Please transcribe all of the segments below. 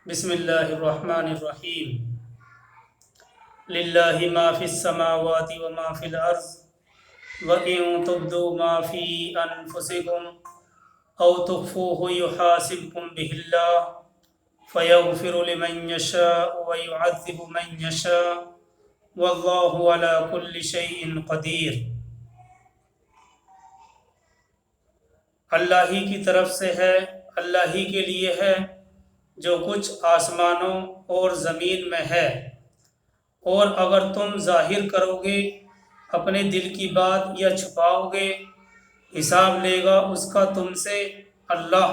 بسم اللہ الرحمن الرحیم للہ ما فی السماوات وما فی الارض وَإِن تُبْدُوا مَا فِي أَنفُسِكُمْ أَوْ تُخْفُوهُ يُحَاسِبْكُم بِهِ اللَّهُ فَيَغْفِرُ لِمَن يَشَاءُ وَيُعَذِّبُ مَن يَشَاءُ وَاللَّهُ عَلَى كُلِّ شَيْءٍ قَدِيرٌ۔ اللہ ہی کی طرف سے ہے، اللہ ہی کے لیے ہے جو کچھ آسمانوں اور زمین میں ہے، اور اگر تم ظاہر کرو گے اپنے دل کی بات یا چھپاؤ گے، حساب لے گا اس کا تم سے اللہ۔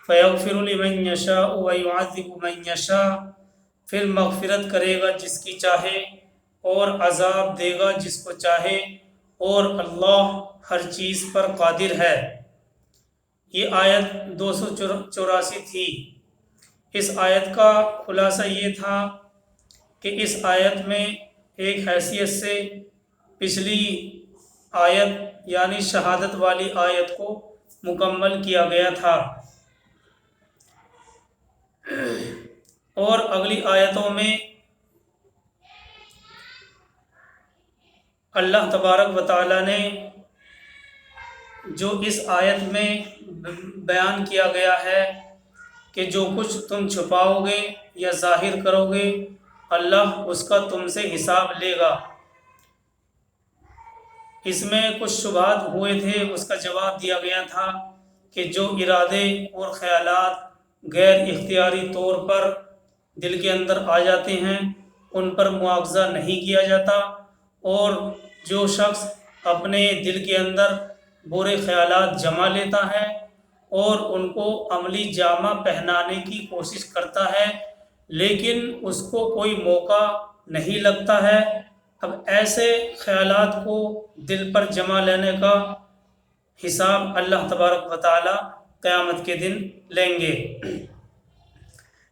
فَيَغْفِرُ لِمَن يَشَاءُ وَيُعَذِّبُ مَن يَشَاءُ، پھر مغفرت کرے گا جس کی چاہے اور عذاب دے گا جس کو چاہے، اور اللہ ہر چیز پر قادر ہے۔ یہ آیت 284 تھی۔ اس آیت کا خلاصہ یہ تھا کہ اس آیت میں ایک حیثیت سے پچھلی آیت یعنی شہادت والی آیت کو مکمل کیا گیا تھا، اور اگلی آیتوں میں اللہ تبارک و تعالی نے جو اس آیت میں بیان کیا گیا ہے کہ جو کچھ تم چھپاؤ گے یا ظاہر کرو گے اللہ اس کا تم سے حساب لے گا۔ اس میں کچھ شبہات ہوئے تھے، اس کا جواب دیا گیا تھا کہ جو ارادے اور خیالات غیر اختیاری طور پر دل کے اندر آ جاتے ہیں ان پر مواخذہ نہیں کیا جاتا، اور جو شخص اپنے دل کے اندر برے خیالات جما لیتا ہے اور ان کو عملی جامہ پہنانے کی کوشش کرتا ہے لیکن اس کو کوئی موقع نہیں لگتا ہے، اب ایسے خیالات کو دل پر جما لینے کا حساب اللہ تبارک و تعالی قیامت کے دن لیں گے۔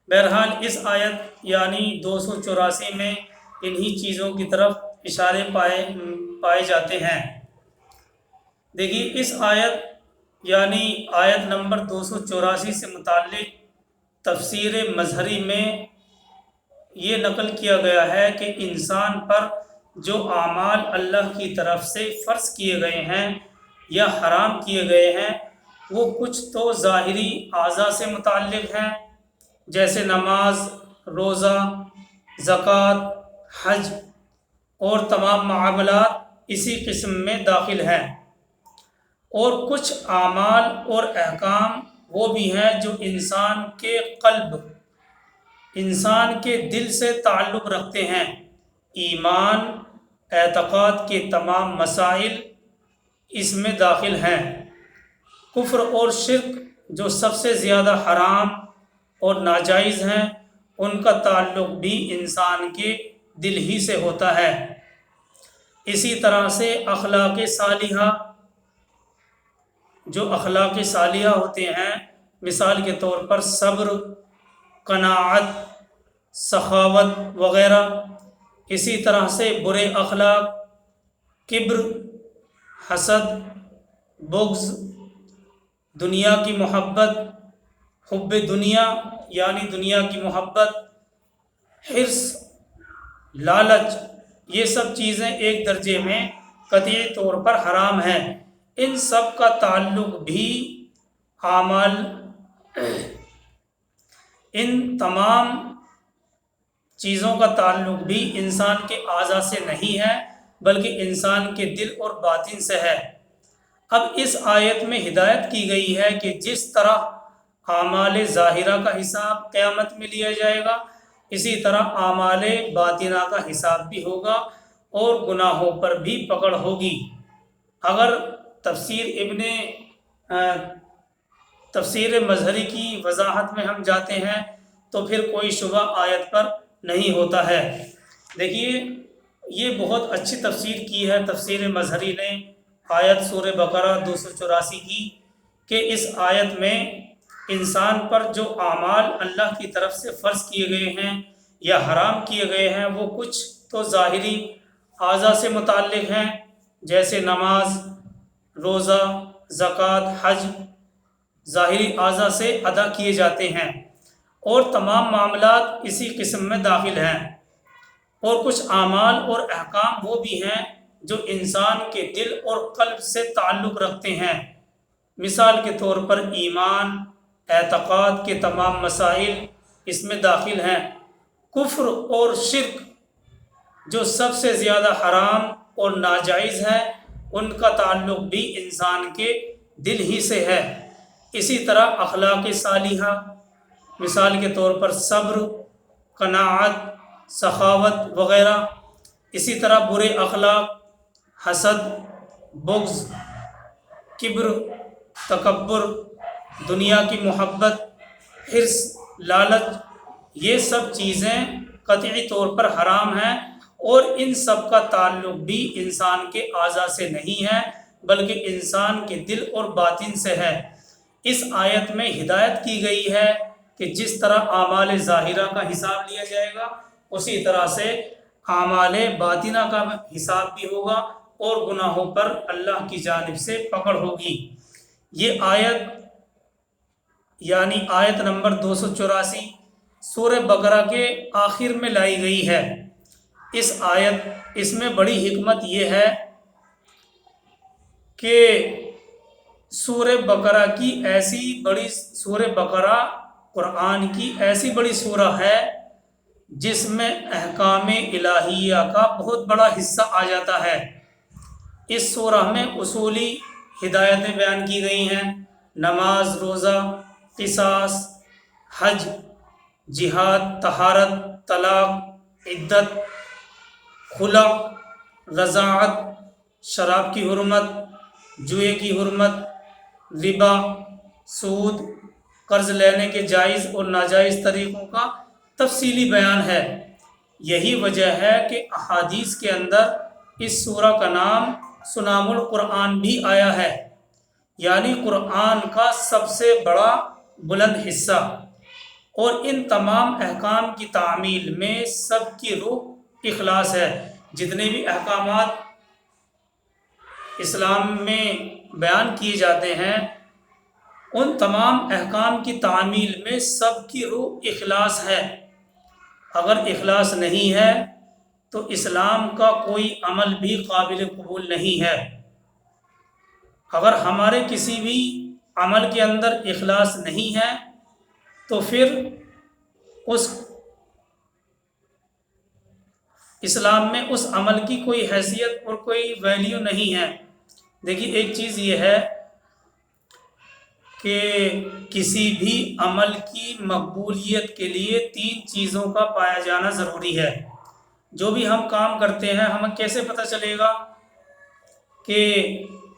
بہرحال اس آیت یعنی 284 میں انہی چیزوں کی طرف اشارے پائے جاتے ہیں۔ دیکھیے اس آیت یعنی آیت نمبر 284 سے متعلق تفسیر مظہری میں یہ نقل کیا گیا ہے کہ انسان پر جو اعمال اللہ کی طرف سے فرض کیے گئے ہیں یا حرام کیے گئے ہیں وہ کچھ تو ظاہری اعضاء سے متعلق ہیں، جیسے نماز، روزہ، زکوٰۃ، حج اور تمام معاملات اسی قسم میں داخل ہیں، اور کچھ اعمال اور احکام وہ بھی ہیں جو انسان کے قلب، انسان کے دل سے تعلق رکھتے ہیں۔ ایمان، اعتقاد کے تمام مسائل اس میں داخل ہیں۔ کفر اور شرک جو سب سے زیادہ حرام اور ناجائز ہیں ان کا تعلق بھی انسان کے دل ہی سے ہوتا ہے۔ اسی طرح سے اخلاق صالحہ، جو اخلاق صالحہ ہوتے ہیں مثال کے طور پر صبر، قناعت، سخاوت وغیرہ، اسی طرح سے برے اخلاق، کبر، حسد، بغض، دنیا کی محبت، حب دنیا یعنی دنیا کی محبت، حرص، لالچ، یہ سب چیزیں ایک درجے میں قطعی طور پر حرام ہیں۔ ان سب کا تعلق بھی اعمال، ان تمام چیزوں کا تعلق بھی انسان کے اعضاء سے نہیں ہے بلکہ انسان کے دل اور باطن سے ہے۔ اب اس آیت میں ہدایت کی گئی ہے کہ جس طرح اعمال ظاہرہ کا حساب قیامت میں لیا جائے گا اسی طرح اعمال باطنہ کا حساب بھی ہوگا اور گناہوں پر بھی پکڑ ہوگی۔ اگر تفسیر مظہری کی وضاحت میں ہم جاتے ہیں تو پھر کوئی شبہ آیت پر نہیں ہوتا ہے۔ دیکھیے یہ بہت اچھی تفسیر کی ہے تفسیر مظہری نے آیت سورہ بقرہ 284 کی، کہ اس آیت میں انسان پر جو اعمال اللہ کی طرف سے فرض کیے گئے ہیں یا حرام کیے گئے ہیں وہ کچھ تو ظاہری اعضاء سے متعلق ہیں، جیسے نماز، روزہ، زکوٰۃ، حج ظاہری اعضاء سے ادا کیے جاتے ہیں، اور تمام معاملات اسی قسم میں داخل ہیں۔ اور کچھ اعمال اور احکام وہ بھی ہیں جو انسان کے دل اور قلب سے تعلق رکھتے ہیں۔ مثال کے طور پر ایمان، اعتقاد کے تمام مسائل اس میں داخل ہیں۔ کفر اور شرک جو سب سے زیادہ حرام اور ناجائز ہے، ان کا تعلق بھی انسان کے دل ہی سے ہے۔ اسی طرح اخلاق صالحہ، مثال کے طور پر صبر، قناعت، سخاوت وغیرہ۔ اسی طرح برے اخلاق، حسد، بغض، کبر، تکبر، دنیا کی محبت، حرص، لالچ، یہ سب چیزیں قطعی طور پر حرام ہیں، اور ان سب کا تعلق بھی انسان کے اعضاء سے نہیں ہے بلکہ انسان کے دل اور باطن سے ہے۔ اس آیت میں ہدایت کی گئی ہے کہ جس طرح اعمال ظاہرہ کا حساب لیا جائے گا، اسی طرح سے اعمال باطنہ کا حساب بھی ہوگا، اور گناہوں پر اللہ کی جانب سے پکڑ ہوگی۔ یہ آیت یعنی آیت نمبر 284 سورہ بقرہ کے آخر میں لائی گئی ہے۔ اس میں بڑی حکمت یہ ہے کہ سورہ بقرہ کی سورہ بقرہ قرآن کی ایسی بڑی سورہ ہے جس میں احکام الہیہ کا بہت بڑا حصہ آ جاتا ہے۔ اس سورہ میں اصولی ہدایتیں بیان کی گئی ہیں: نماز، روزہ، قصاص، حج، جہاد، طہارت، طلاق، عدت، خلع، رضاعت، شراب کی حرمت، جوئے کی حرمت، ربا، سود، قرض لینے کے جائز اور ناجائز طریقوں کا تفصیلی بیان ہے۔ یہی وجہ ہے کہ احادیث کے اندر اس سورہ کا نام سنام القرآن بھی آیا ہے، یعنی قرآن کا سب سے بڑا بلند حصہ۔ اور ان تمام احکام کی تعمیل میں سب کی روح اخلاص ہے۔ جتنے بھی احکامات اسلام میں بیان کیے جاتے ہیں، ان تمام احکام کی تعمیل میں سب کی روح اخلاص ہے۔ اگر اخلاص نہیں ہے تو اسلام کا کوئی عمل بھی قابل قبول نہیں ہے۔ اگر ہمارے کسی بھی عمل کے اندر اخلاص نہیں ہے تو پھر اس اسلام میں اس عمل کی کوئی حیثیت اور کوئی ویلیو نہیں ہے۔ دیکھیے، ایک چیز یہ ہے کہ کسی بھی عمل کی مقبولیت کے لیے 3 چیزوں کا پایا جانا ضروری ہے۔ جو بھی ہم کام کرتے ہیں، ہمیں کیسے پتہ چلے گا کہ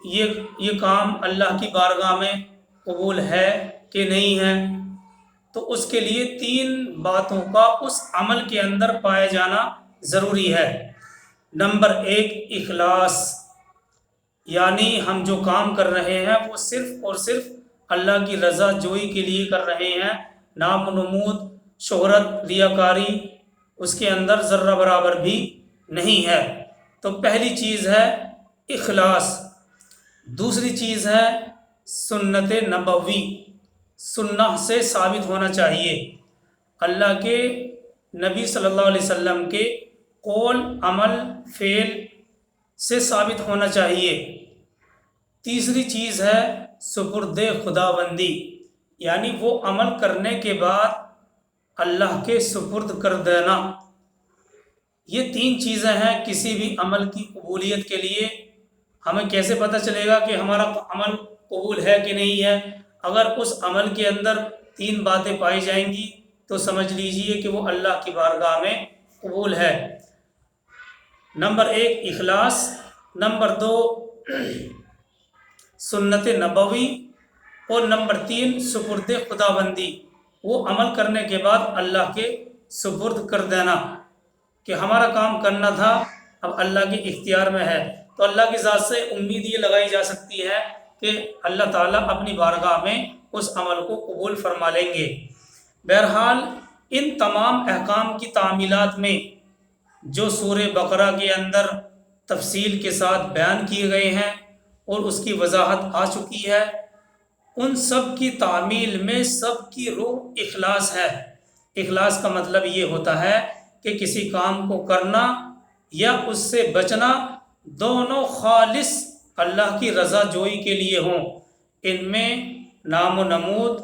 یہ کام اللہ کی بارگاہ میں قبول ہے کہ نہیں ہے؟ تو اس کے لیے 3 باتوں کا اس عمل کے اندر پایا جانا ضروری ہے۔ نمبر 1، اخلاص، یعنی ہم جو کام کر رہے ہیں وہ صرف اور صرف اللہ کی رضا جوئی کے لیے کر رہے ہیں۔ نام و نمود، شہرت، ریاکاری اس کے اندر ذرہ برابر بھی نہیں ہے۔ تو پہلی چیز ہے اخلاص۔ دوسری چیز ہے سنت نبوی، سنہ سے ثابت ہونا چاہیے، اللہ کے نبی صلی اللہ علیہ وسلم کے قول، عمل، فعل سے ثابت ہونا چاہیے۔ تیسری چیز ہے سپرد خداوندی، یعنی وہ عمل کرنے کے بعد اللہ کے سپرد کر دینا۔ یہ 3 چیزیں ہیں کسی بھی عمل کی قبولیت کے لیے۔ ہمیں کیسے پتہ چلے گا کہ ہمارا عمل قبول ہے کہ نہیں ہے؟ اگر اس عمل کے اندر 3 باتیں پائی جائیں گی تو سمجھ لیجئے کہ وہ اللہ کی بارگاہ میں قبول ہے۔ نمبر 1 اخلاص، نمبر 2 سنت نبوی، اور نمبر 3 سپرد خداوندی، وہ عمل کرنے کے بعد اللہ کے سپرد کر دینا کہ ہمارا کام کرنا تھا، اب اللہ کے اختیار میں ہے۔ تو اللہ کی ذات سے امید یہ لگائی جا سکتی ہے کہ اللہ تعالیٰ اپنی بارگاہ میں اس عمل کو قبول فرما لیں گے۔ بہرحال ان تمام احکام کی تعمیلات میں جو سورہ بقرہ کے اندر تفصیل کے ساتھ بیان کیے گئے ہیں اور اس کی وضاحت آ چکی ہے، ان سب کی تعمیل میں سب کی روح اخلاص ہے۔ اخلاص کا مطلب یہ ہوتا ہے کہ کسی کام کو کرنا یا اس سے بچنا دونوں خالص اللہ کی رضا جوئی کے لیے ہوں، ان میں نام و نمود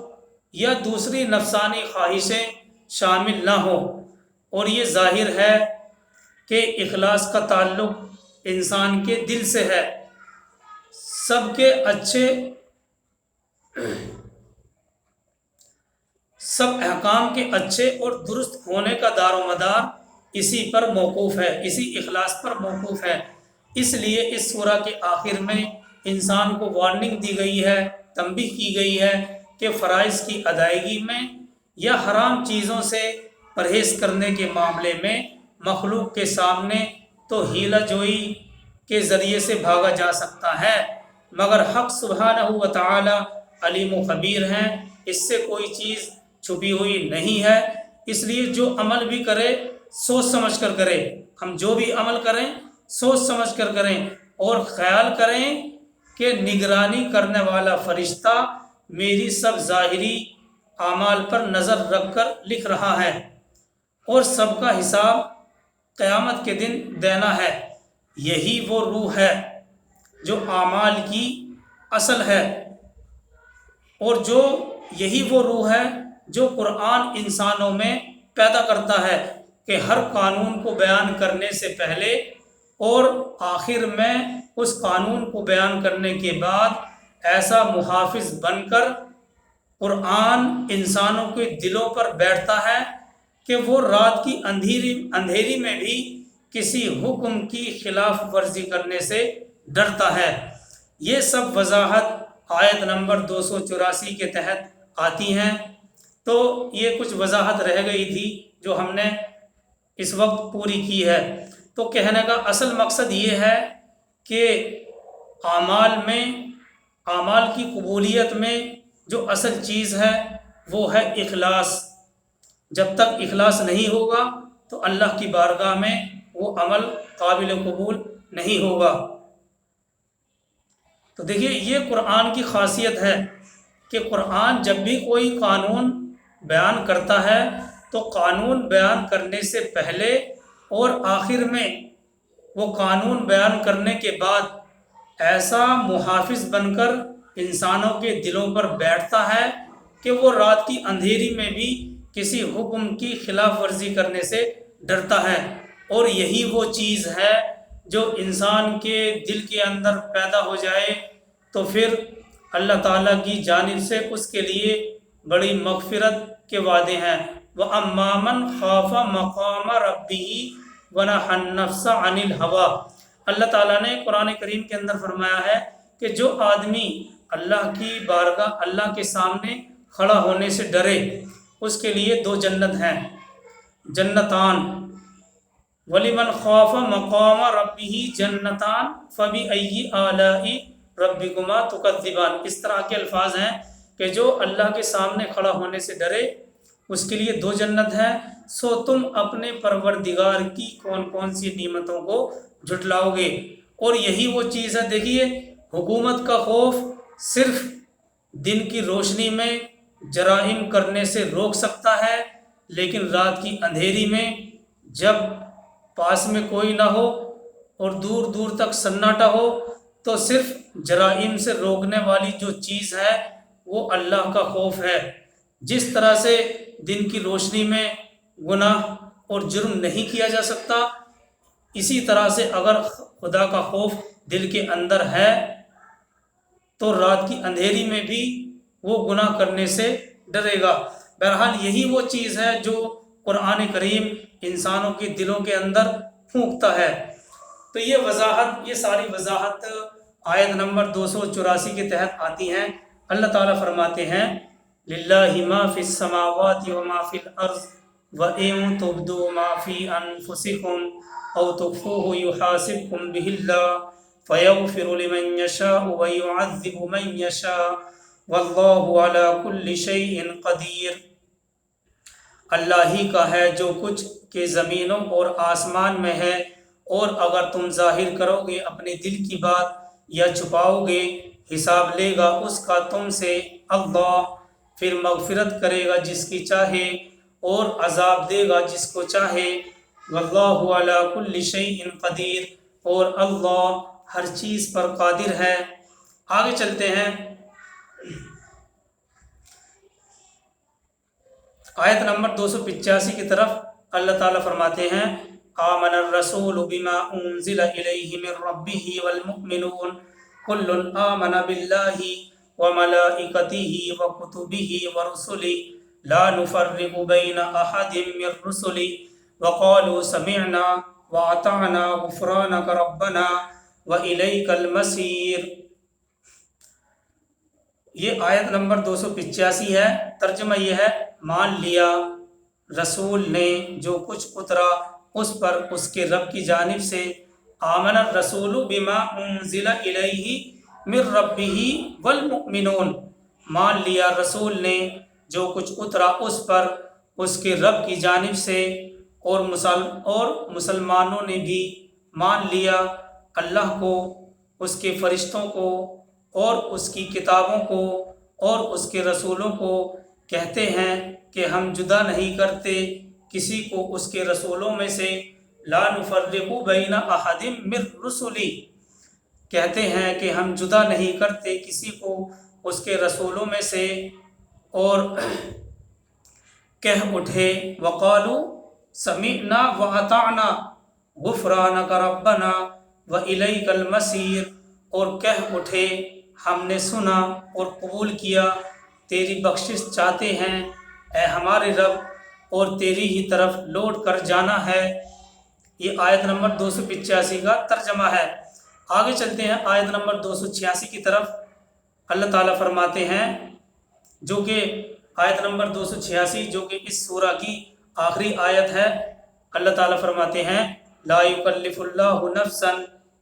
یا دوسری نفسانی خواہشیں شامل نہ ہوں۔ اور یہ ظاہر ہے کہ اخلاص کا تعلق انسان کے دل سے ہے۔ سب احکام کے اچھے اور درست ہونے کا دار و مدار اسی پر موقوف ہے، اسی اخلاص پر موقوف ہے۔ اس لیے اس سورہ کے آخر میں انسان کو وارننگ دی گئی ہے، تنبیہ کی گئی ہے کہ فرائض کی ادائیگی میں یا حرام چیزوں سے پرہیز کرنے کے معاملے میں مخلوق کے سامنے تو ہیلہ جوئی کے ذریعے سے بھاگا جا سکتا ہے، مگر حق سبحانہ و تعالی علیم و خبیر ہیں، اس سے کوئی چیز چھپی ہوئی نہیں ہے۔ اس لیے جو عمل بھی کرے سوچ سمجھ کر کرے، ہم جو بھی عمل کریں سوچ سمجھ کر کریں، اور خیال کریں کہ نگرانی کرنے والا فرشتہ میری سب ظاہری اعمال پر نظر رکھ کر لکھ رہا ہے، اور سب کا حساب قیامت کے دن دینا ہے۔ یہی وہ روح ہے جو اعمال کی اصل ہے، اور یہی وہ روح ہے جو قرآن انسانوں میں پیدا کرتا ہے کہ ہر قانون کو بیان کرنے سے پہلے اور آخر میں اس قانون کو بیان کرنے کے بعد ایسا محافظ بن کر قرآن انسانوں کے دلوں پر بیٹھتا ہے کہ وہ رات کی اندھیری میں بھی کسی حکم کی خلاف ورزی کرنے سے ڈرتا ہے۔ یہ سب وضاحت آیت نمبر 284 کے تحت آتی ہیں۔ تو یہ کچھ وضاحت رہ گئی تھی جو ہم نے اس وقت پوری کی ہے۔ تو کہنے کا اصل مقصد یہ ہے کہ اعمال کی قبولیت میں جو اصل چیز ہے وہ ہے اخلاص۔ جب تک اخلاص نہیں ہوگا تو اللہ کی بارگاہ میں وہ عمل قابل قبول نہیں ہوگا۔ تو دیکھیے یہ قرآن کی خاصیت ہے کہ قرآن جب بھی کوئی قانون بیان کرتا ہے تو قانون بیان کرنے سے پہلے اور آخر میں وہ قانون بیان کرنے کے بعد ایسا محافظ بن کر انسانوں کے دلوں پر بیٹھتا ہے کہ وہ رات کی اندھیری میں بھی کسی حکم کی خلاف ورزی کرنے سے ڈرتا ہے۔ اور یہی وہ چیز ہے جو انسان کے دل کے اندر پیدا ہو جائے تو پھر اللہ تعالیٰ کی جانب سے اس کے لیے بڑی مغفرت کے وعدے ہیں۔ وَأَمَّا مَنْ خَافَ مَقَامَ رَبِّهِ وَنَهَى النَّفْسَ عَنِ الْهَوَىٰ، اللہ تعالیٰ نے قرآن کریم کے اندر فرمایا ہے کہ جو آدمی اللہ کی بارگاہ، اللہ کے سامنے کھڑا ہونے سے ڈرے، اس کے لیے دو جنت ہیں، جنتان۔ وَلِمَنْ خَافَ مَقَامَ رَبِّهِ جَنَّتَانِ فَبِأَيِّ آلَاءِ رَبِّكُمَا تُكَذِّبَانِ۔ اس طرح کے الفاظ ہیں کہ جو اللہ کے سامنے کھڑا ہونے سے ڈرے اس کے لیے دو جنت ہیں، سو تم اپنے پروردگار کی کون کون سی نعمتوں کو جھٹلاؤ گے۔ اور یہی وہ چیز ہے، دیکھیے حکومت کا خوف صرف دن کی روشنی میں جرائم کرنے سے روک سکتا ہے، لیکن رات کی اندھیری میں جب پاس میں کوئی نہ ہو اور دور دور تک سناٹا ہو تو صرف جرائم سے روکنے والی جو چیز ہے وہ اللہ کا خوف ہے۔ جس طرح سے دن کی روشنی میں گناہ اور جرم نہیں کیا جا سکتا، اسی طرح سے اگر خدا کا خوف دل کے اندر ہے تو رات کی اندھیری میں بھی وہ گناہ کرنے سے ڈرے گا۔ بہرحال یہی وہ چیز ہے جو قرآن کریم انسانوں کے دلوں کے اندر پھونکتا ہے۔ تو یہ ساری وضاحت آیت نمبر 284 کے تحت آتی ہیں۔ اللہ تعالیٰ فرماتے ہیں لِلَّهِ مَا فِي السَّمَاوَاتِ وَمَا فِي الْأَرْضِ وَإِن تُبْدُوا مَا فِي أَنفُسِكُمْ أَوْ تُخْفُوهُ يُحَاسِبْكُم بِهِ اللَّهُ فَيَغْفِرُ لِمَن يَشَاءُ وَيُعَذِّبُ مَن يَشَاءُ وَاللَّهُ عَلَى كُلِّ شَيْءٍ قَدِيرٌ۔ اللہ ہی کا ہے جو کچھ کہ زمینوں اور آسمان میں ہے، اور اگر تم ظاہر کرو گے اپنے دل کی بات یا چھپاؤ گے، حساب لے گا اس کا تم سے اللہ، پھر مغفرت کرے گا جس کی چاہے، اور عذاب دے گا جس کو چاہے، واللہ علی کل شیء قدیر، اور اللہ ہر چیز پر قادر ہے۔ آگے چلتے ہیں، آیت نمبر 285 کی طرف۔ اللہ تعالیٰ فرماتے ہیں، آمن الرسول بما انزل الیہ من ربہ والمؤمنون کل آمن باللہ وملائکتہ وکتبہ ورسلہ لا نفرق بین احد من رسلہ وقالوا سمعنا واطعنا غفرانک ربنا والیک المصیر۔ یہ آیت نمبر 285 ہے۔ ترجمہ یہ ہے، مان لیا رسول نے جو کچھ اترا اس پر اس کے رب کی جانب سے۔ آمن الرسول بما انزل الیہ من ربہ والمؤمنون، مان لیا رسول نے جو کچھ اترا اس پر اس کے رب کی جانب سے، اور مسلمانوں نے بھی مان لیا اللہ کو، اس کے فرشتوں کو، اور اس کی کتابوں کو، اور اس کے رسولوں کو۔ کہتے ہیں کہ ہم جدا نہیں کرتے کسی کو اس کے رسولوں میں سے، لا نفرق بین احد من رسلی، کہتے ہیں کہ ہم جدا نہیں کرتے کسی کو اس کے رسولوں میں سے، اور کہہ اٹھے وقالوا سمعنا واطعنا غفرانک ربنا والیک المصیر، اور کہہ اٹھے ہم نے سنا اور قبول کیا، تیری بخشش چاہتے ہیں اے ہمارے رب، اور تیری ہی طرف لوٹ کر جانا ہے۔ یہ آیت نمبر 285 کا ترجمہ ہے۔ آگے چلتے ہیں آیت نمبر 286 کی طرف۔ اللہ تعالیٰ فرماتے ہیں، جو کہ آیت نمبر 286 جو کہ اس سورہ کی آخری آیت ہے، اللہ تعالیٰ فرماتے ہیں، لا یکلف اللہ نفسا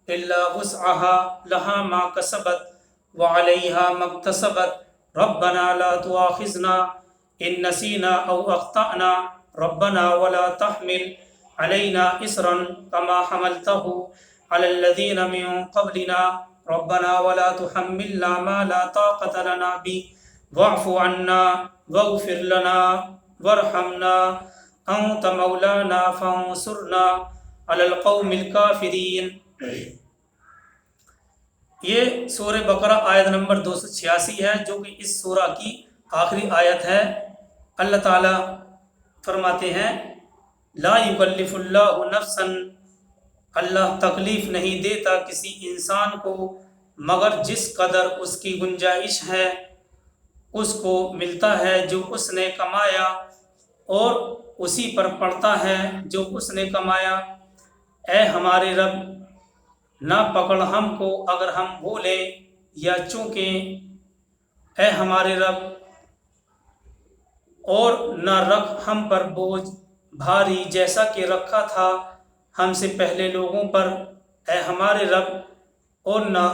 الا وسعها لها ما کسبت وعلیہا ما اکتسبت ربنا لا تؤاخذنا ان نسینا او اخطأنا ربنا ولا تحمل علینا اسرا كما حملته على الذین من قبلنا ربنا ولا تحملنا ما لا طاقة لنا به واعف عنا واغفر لنا وارحمنا انت مولانا فانصرنا على القوم الكافرین۔ یہ سورہ بقرہ آیت نمبر 286 ہے، جو کہ اس سورہ کی آخری آیت ہے۔ اللہ تعالیٰ فرماتے ہیں، لا یکلف اللہ نفسا، اللہ تکلیف نہیں دیتا کسی انسان کو مگر جس قدر اس کی گنجائش ہے، اس کو ملتا ہے جو اس نے کمایا، اور اسی پر پڑتا ہے جو اس نے کمایا۔ اے ہمارے رب، نہ پکڑ ہم کو اگر ہم بھولیں یا چونکیں، اے ہمارے رب، اور نہ رکھ ہم پر بوجھ بھاری جیسا کہ رکھا تھا ہم سے پہلے لوگوں پر، اے ہمارے رب، اور نہ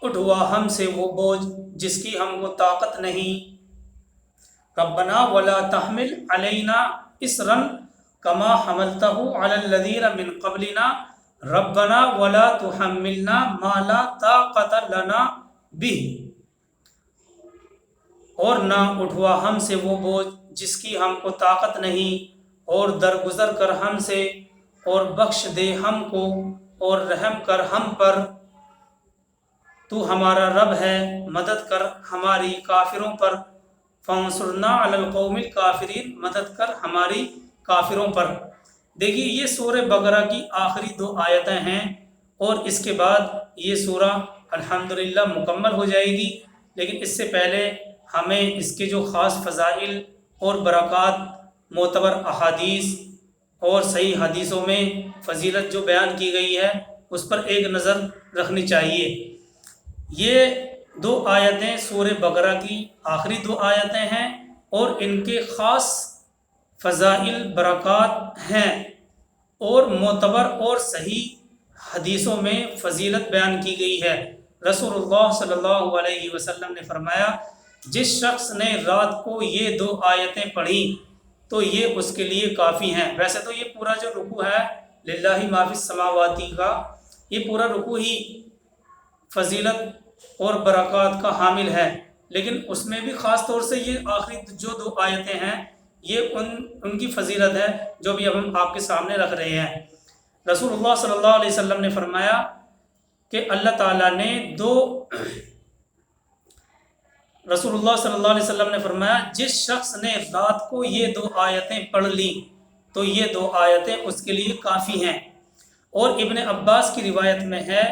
اٹھوا ہم سے وہ بوجھ جس کی ہم کو طاقت نہیں۔ ربنا ولا تحمل علینا اسرا کما حملتہ علی الذین من قبلنا ربنا ولا تحملنا ما لا طاقت لنا به، اور نہ اٹھوا ہم سے وہ بوجھ جس کی ہم کو طاقت نہیں، اور درگزر کر ہم سے، اور بخش دے ہم کو، اور رحم کر ہم پر، تو ہمارا رب ہے، مدد کر ہماری کافروں پر، فانصرنا علی القوم الکافرین، مدد کر ہماری کافروں پر۔ دیکھیے یہ سورہ بقرہ کی آخری 2 آیتیں ہیں، اور اس کے بعد یہ سورہ الحمدللہ مکمل ہو جائے گی، لیکن اس سے پہلے ہمیں اس کے جو خاص فضائل اور برکات، معتبر احادیث اور صحیح حدیثوں میں فضیلت جو بیان کی گئی ہے اس پر ایک نظر رکھنی چاہیے۔ یہ 2 آیتیں سورہ بقرہ کی آخری 2 آیتیں ہیں، اور ان کے خاص فضائل برکات ہیں، اور معتبر اور صحیح حدیثوں میں فضیلت بیان کی گئی ہے۔ رسول اللہ صلی اللہ علیہ وسلم نے فرمایا، جس شخص نے رات کو یہ 2 آیتیں پڑھی تو یہ اس کے لیے کافی ہیں۔ ویسے تو یہ پورا جو رکوع ہے للہ ما فی السماوات کا، یہ پورا رکوع ہی فضیلت اور برکات کا حامل ہے، لیکن اس میں بھی خاص طور سے یہ آخری جو 2 آیتیں ہیں یہ ان کی فضیلت ہے جو بھی اب ہم آپ کے سامنے رکھ رہے ہیں۔ رسول اللہ صلی اللہ علیہ وسلم نے فرمایا کہ اللہ تعالیٰ نے رسول اللہ صلی اللہ علیہ وسلم نے فرمایا جس شخص نے رات کو یہ 2 آیتیں پڑھ لی تو یہ 2 آیتیں اس کے لیے کافی ہیں۔ اور ابن عباس کی روایت میں ہے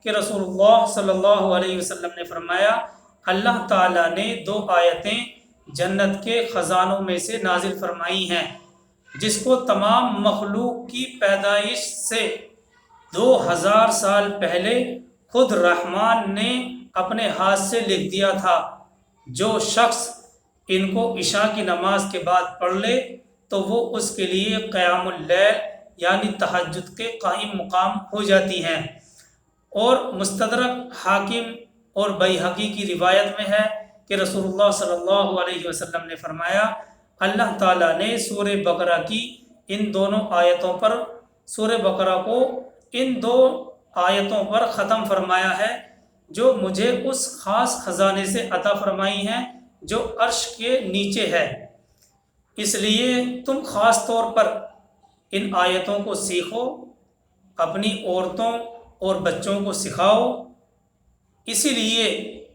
کہ رسول اللہ صلی اللہ علیہ وسلم نے فرمایا اللہ تعالیٰ نے 2 آیتیں جنت کے خزانوں میں سے نازل فرمائی ہیں جس کو تمام مخلوق کی پیدائش سے 2000 سال پہلے خود رحمان نے اپنے ہاتھ سے لکھ دیا تھا۔ جو شخص ان کو عشاء کی نماز کے بعد پڑھ لے تو وہ اس کے لیے قیام اللیل یعنی تہجد کے قائم مقام ہو جاتی ہیں۔ اور مستدرک حاکم اور بیہقی کی روایت میں ہے کہ رسول اللہ صلی اللہ علیہ وسلم نے فرمایا اللہ تعالیٰ نے سورہ بقرہ کی ان دونوں آیتوں پر سورہ بقرہ کو ان 2 آیتوں پر ختم فرمایا ہے جو مجھے اس خاص خزانے سے عطا فرمائی ہیں جو عرش کے نیچے ہے۔ اس لیے تم خاص طور پر ان آیتوں کو سیکھو، اپنی عورتوں اور بچوں کو سکھاؤ۔ اسی لیے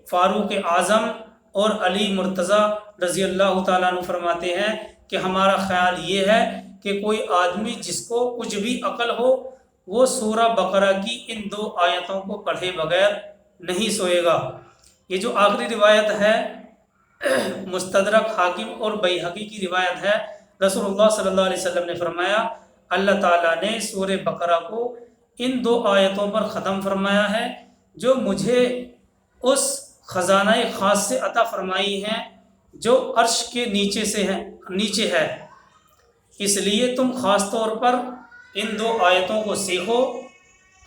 فاروق اعظم اور علی مرتضیٰ رضی اللہ تعالیٰ عنہ فرماتے ہیں کہ ہمارا خیال یہ ہے کہ کوئی آدمی جس کو کچھ بھی عقل ہو وہ سورہ بقرہ کی ان 2 آیتوں کو پڑھے بغیر نہیں سوئے گا۔ یہ جو آخری روایت ہے مستدرک حاکم اور بیہقی کی روایت ہے، رسول اللہ صلی اللہ علیہ وسلم نے فرمایا اللہ تعالیٰ نے سورہ بقرہ کو ان 2 آیتوں پر ختم فرمایا ہے جو مجھے اس خزانہ خاص سے عطا فرمائی ہیں جو عرش کے نیچے ہے۔ اس لیے تم خاص طور پر ان 2 آیتوں کو سیکھو،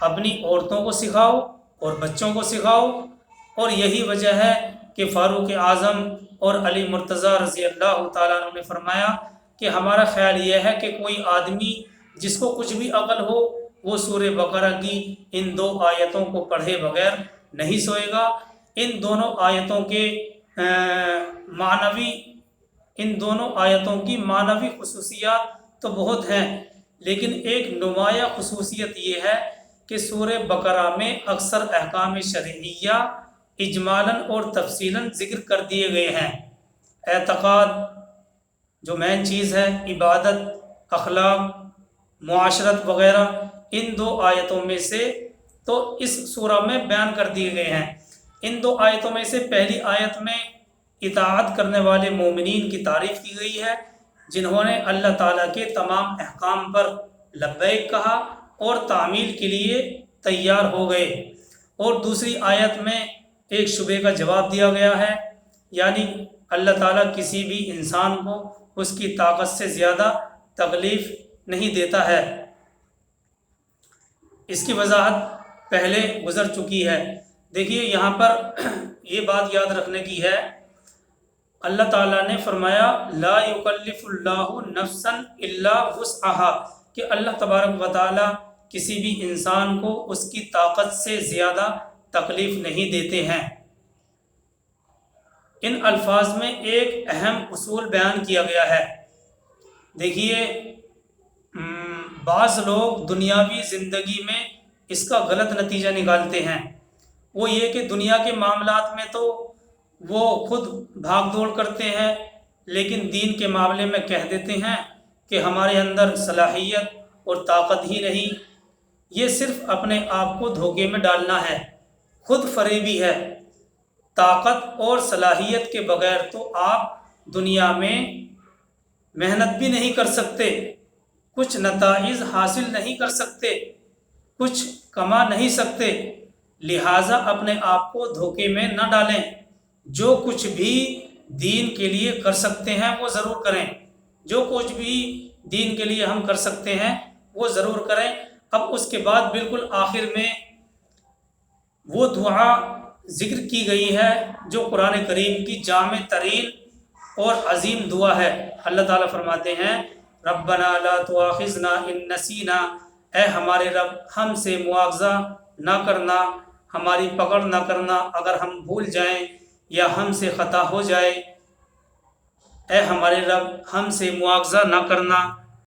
اپنی عورتوں کو سکھاؤ اور بچوں کو سکھاؤ۔ اور یہی وجہ ہے کہ فاروق اعظم اور علی مرتضیٰ رضی اللہ تعالیٰ عنہ نے فرمایا کہ ہمارا خیال یہ ہے کہ کوئی آدمی جس کو کچھ بھی عقل ہو وہ سورہ بقرہ کی ان 2 آیتوں کو پڑھے بغیر نہیں سوئے گا۔ ان دونوں آیتوں کی معنوی خصوصیات تو بہت ہیں، لیکن ایک نمایاں خصوصیت یہ ہے کہ سورہ بقرہ میں اکثر احکام شرعیہ اجمالاً اور تفصیلاً ذکر کر دیے گئے ہیں۔ اعتقاد جو مین چیز ہے، عبادت، اخلاق، معاشرت وغیرہ ان 2 آیتوں میں سے تو اس سورہ میں بیان کر دیے گئے ہیں۔ ان 2 آیتوں میں سے پہلی آیت میں اطاعت کرنے والے مومنین کی تعریف کی گئی ہے جنہوں نے اللہ تعالیٰ کے تمام احکام پر لبیک کہا اور تعمیل کے لیے تیار ہو گئے۔ اور دوسری آیت میں ایک شبہے کا جواب دیا گیا ہے، یعنی اللہ تعالیٰ کسی بھی انسان کو اس کی طاقت سے زیادہ تکلیف نہیں دیتا ہے۔ اس کی وضاحت پہلے گزر چکی ہے۔ دیکھیے یہاں پر یہ بات یاد رکھنے کی ہے، اللہ تعالیٰ نے فرمایا لا یکلف اللہ نفسا الا وسعها کہ اللہ تبارک و تعالیٰ کسی بھی انسان کو اس کی طاقت سے زیادہ تکلیف نہیں دیتے ہیں۔ ان الفاظ میں ایک اہم اصول بیان کیا گیا ہے۔ دیکھیے بعض لوگ دنیاوی زندگی میں اس کا غلط نتیجہ نکالتے ہیں، وہ یہ کہ دنیا کے معاملات میں تو وہ خود بھاگ دوڑ کرتے ہیں لیکن دین کے معاملے میں کہہ دیتے ہیں کہ ہمارے اندر صلاحیت اور طاقت ہی نہیں۔ یہ صرف اپنے آپ کو دھوکے میں ڈالنا ہے، خود فریبی ہے۔ طاقت اور صلاحیت کے بغیر تو آپ دنیا میں محنت بھی نہیں کر سکتے، کچھ نتائج حاصل نہیں کر سکتے، کچھ کما نہیں سکتے۔ لہٰذا اپنے آپ کو دھوکے میں نہ ڈالیں، جو کچھ بھی دین کے لیے کر سکتے ہیں وہ ضرور کریں، جو کچھ بھی دین کے لیے ہم کر سکتے ہیں وہ ضرور کریں۔ اب اس کے بعد بالکل آخر میں وہ دعا ذکر کی گئی ہے جو قرآن کریم کی جامع ترین اور عظیم دعا ہے۔ اللہ تعالیٰ فرماتے ہیں ربنا لا تؤاخذنا ان نسینا، اے ہمارے رب ہم سے مواخذہ نہ کرنا، ہماری پکڑ نہ کرنا اگر ہم بھول جائیں یا ہم سے خطا ہو جائے۔ اے ہمارے رب ہم سے مواخذہ نہ کرنا